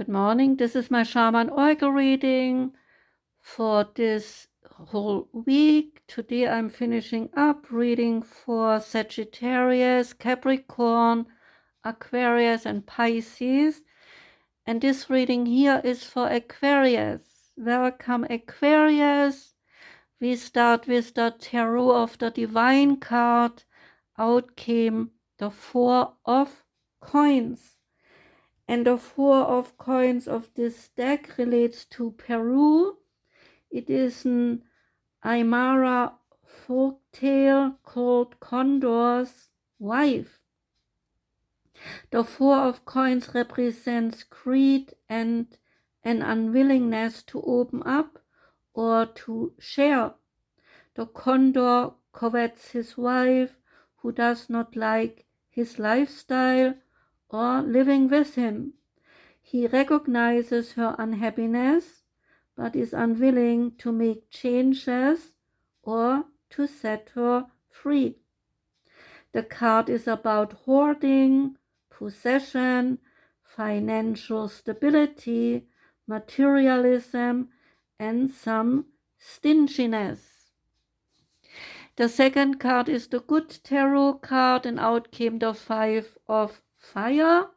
Good morning. This is my Shaman Oracle reading for this whole week. Today I'm finishing up reading for Sagittarius, Capricorn, Aquarius, and Pisces. And this reading here is for Aquarius. Welcome, Aquarius. We start with the Tarot of the Divine card. Out came the Four of Coins. And the Four of Coins of this deck relates to Peru. It is an Aymara folktale called Condor's Wife. The Four of Coins represents greed and an unwillingness to open up or to share. The condor covets his wife who does not like his lifestyle or living with him. He recognizes her unhappiness, but is unwilling to make changes or to set her free. The card is about hoarding, possession, financial stability, materialism, and some stinginess. The second card is the Good Tarot card, and out came the Five of Fire.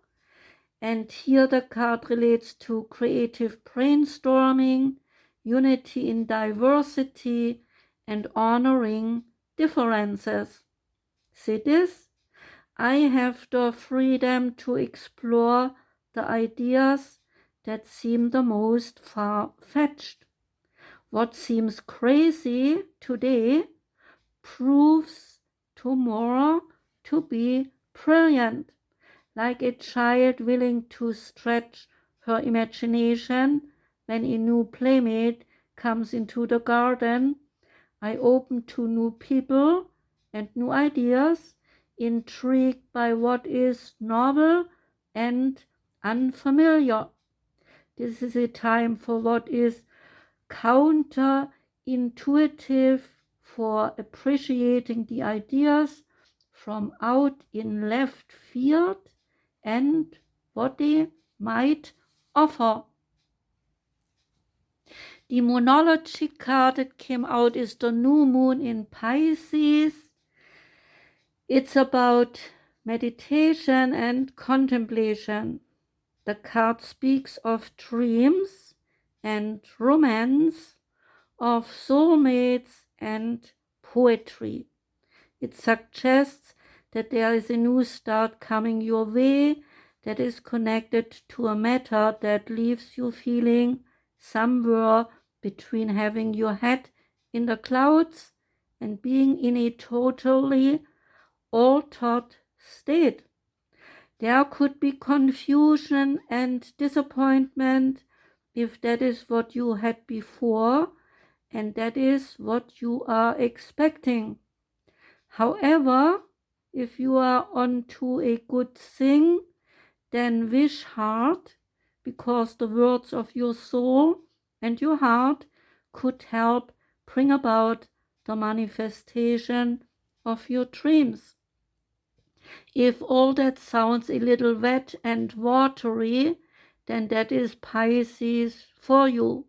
And here the card relates to creative brainstorming, unity in diversity, and honoring differences. See this? I have the freedom to explore the ideas that seem the most far-fetched. What seems crazy today proves tomorrow to be brilliant. Like a child willing to stretch her imagination when a new playmate comes into the garden, I open to new people and new ideas, intrigued by what is novel and unfamiliar. This is a time for what is counterintuitive, for appreciating the ideas from out in left field and what they might offer. The Moonology card that came out is the new moon in Pisces. It's about meditation and contemplation. The card speaks of dreams and romance, of soulmates and poetry. It suggests that there is a new start coming your way that is connected to a matter that leaves you feeling somewhere between having your head in the clouds and being in a totally altered state. There could be confusion and disappointment if that is what you had before and that is what you are expecting. However, if you are onto a good thing, then wish hard, because the words of your soul and your heart could help bring about the manifestation of your dreams. If all that sounds a little wet and watery, then that is Pisces for you.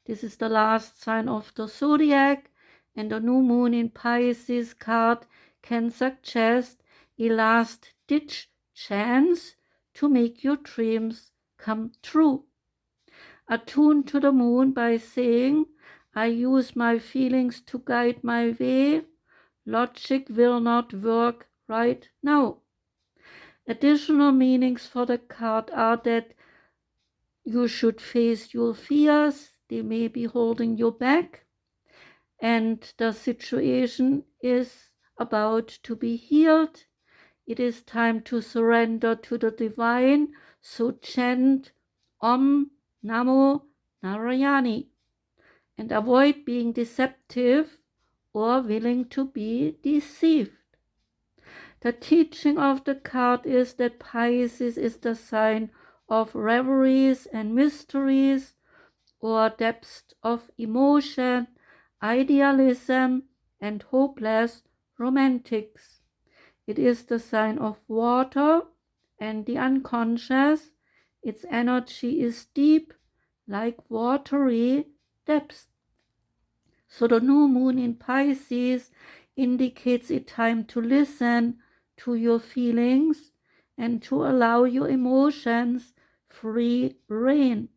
This is the last sign of the zodiac, and the new moon in Pisces card can suggest a last-ditch chance to make your dreams come true. Attune to the moon by saying, I use my feelings to guide my way. Logic will not work right now. Additional meanings for the card are that you should face your fears. They may be holding you back, and the situation is about to be healed. It is time to surrender to the divine, so chant Om Namo Narayani and avoid being deceptive or willing to be deceived. The teaching of the card is that Pisces is the sign of reveries and mysteries, or depths of emotion, idealism, and hopeless romantics. It is the sign of water and the unconscious. Its energy is deep, like watery depths. So the new moon in Pisces indicates a time to listen to your feelings and to allow your emotions free rein.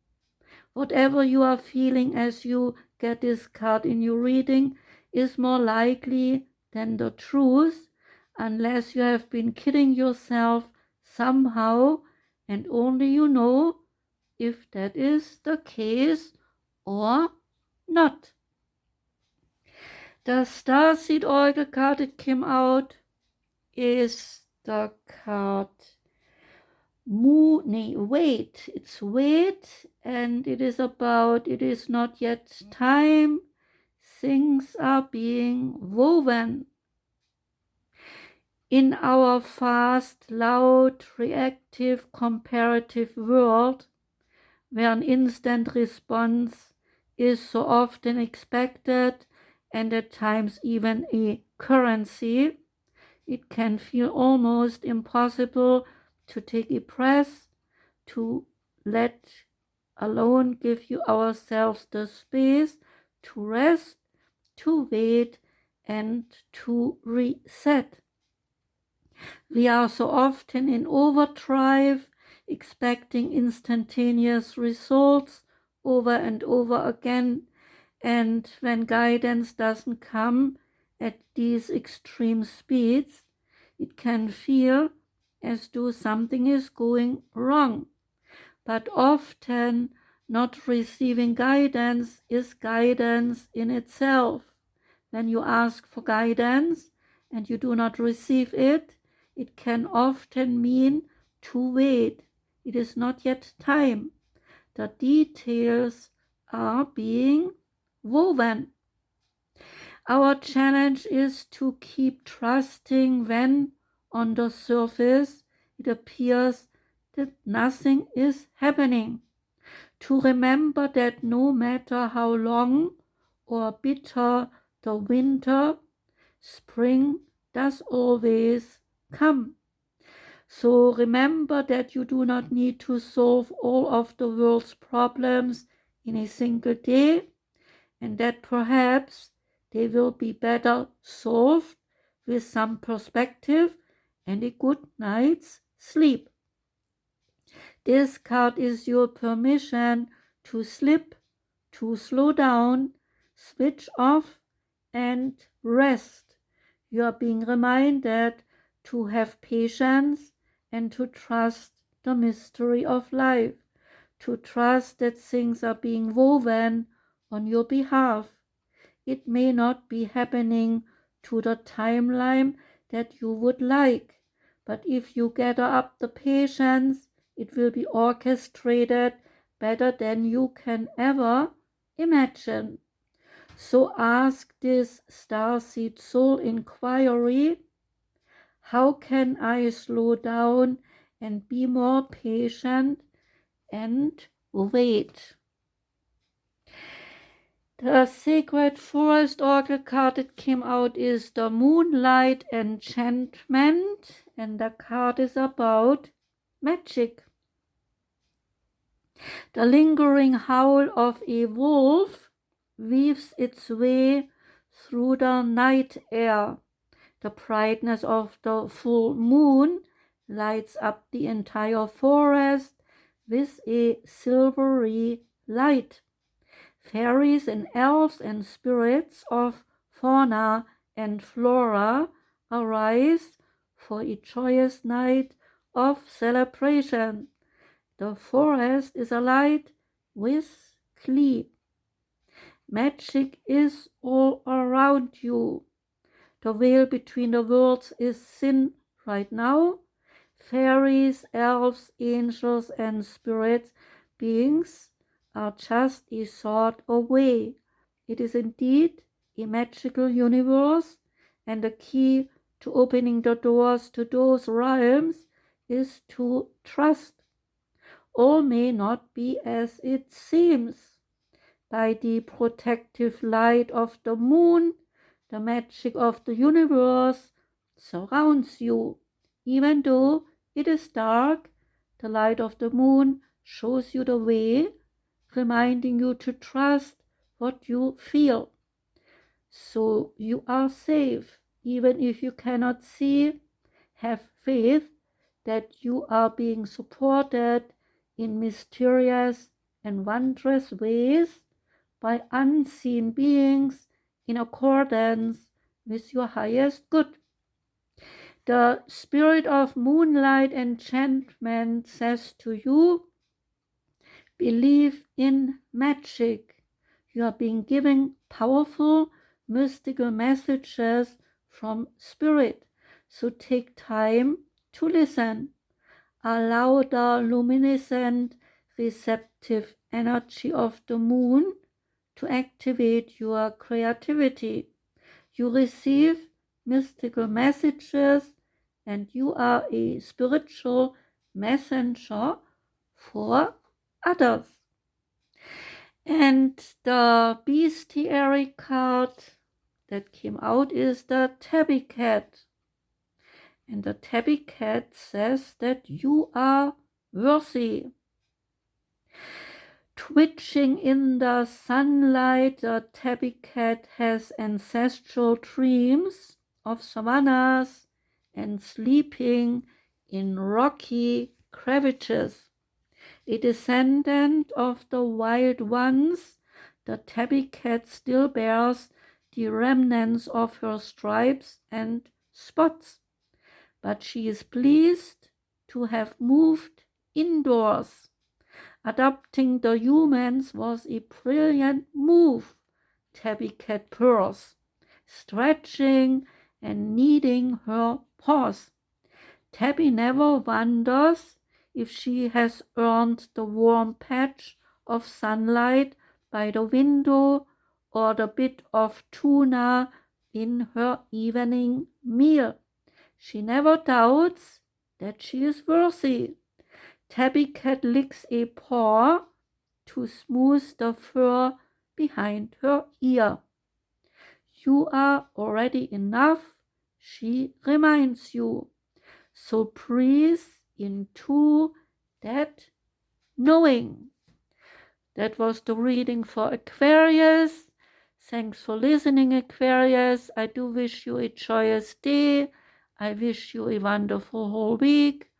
Whatever you are feeling as you get this card in your reading is more likely than the truth, unless you have been kidding yourself somehow and only you know if that is the case or not. The Starseed Oracle card that came out is the card Wait. It's wait, and it is about it is not yet time. Things are being woven. In our fast, loud, reactive, comparative world, where an instant response is so often expected and at times even a currency, it can feel almost impossible to take a breath, to let alone give you ourselves the space to rest, to wait, and to reset. We are so often in overdrive, expecting instantaneous results over and over again, and when guidance doesn't come at these extreme speeds, it can feel as though something is going wrong. But often, not receiving guidance is guidance in itself. When you ask for guidance and you do not receive it, it can often mean to wait. It is not yet time. The details are being woven. Our challenge is to keep trusting when, on the surface, it appears that nothing is happening. To remember that no matter how long or bitter the winter, spring does always come. So remember that you do not need to solve all of the world's problems in a single day, and that perhaps they will be better solved with some perspective and a good night's sleep. This card is your permission to slip, to slow down, switch off, and rest. You are being reminded to have patience and to trust the mystery of life, to trust that things are being woven on your behalf. It may not be happening to the timeline that you would like, but if you gather up the patience, it will be orchestrated better than you can ever imagine. So ask this Starseed soul inquiry: how can I slow down and be more patient and wait? The Sacred Forest Oracle card that came out is the Moonlight Enchantment, and the card is about magic. The lingering howl of a wolf weaves its way through the night air. The brightness of the full moon lights up the entire forest with a silvery light. Fairies and elves and spirits of fauna and flora arise for a joyous night of celebration. The forest is alight with glee. Magic is all around you. The veil between the worlds is thin right now. Fairies, elves, angels, and spirit beings are just a thought away. It is indeed a magical universe, and the key to opening the doors to those realms is to trust. All may not be as it seems. By the protective light of the moon, the magic of the universe surrounds you. Even though it is dark, the light of the moon shows you the way, reminding you to trust what you feel. So you are safe, even if you cannot see. Have faith that you are being supported in mysterious and wondrous ways by unseen beings in accordance with your highest good. The spirit of Moonlight Enchantment says to you, believe in magic. You are being given powerful mystical messages from spirit. So take time to listen. Allow the luminescent receptive energy of the moon to activate your creativity. You receive mystical messages and you are a spiritual messenger for others. And the Bestiary card that came out is the Tabby cat. And the Tabby cat says that you are worthy. Twitching in the sunlight, the tabby cat has ancestral dreams of savannas and sleeping in rocky crevices. A descendant of the wild ones, the tabby cat still bears the remnants of her stripes and spots, but she is pleased to have moved indoors. Adopting the humans was a brilliant move, Tabby cat purrs, stretching and kneading her paws. Tabby never wonders if she has earned the warm patch of sunlight by the window or the bit of tuna in her evening meal. She never doubts that she is worthy. Tabby cat licks a paw to smooth the fur behind her ear. You are already enough, she reminds you. So breathe into that knowing. That was the reading for Aquarius. Thanks for listening, Aquarius. I do wish you a joyous day. I wish you a wonderful whole week.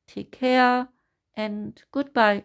Take care and goodbye.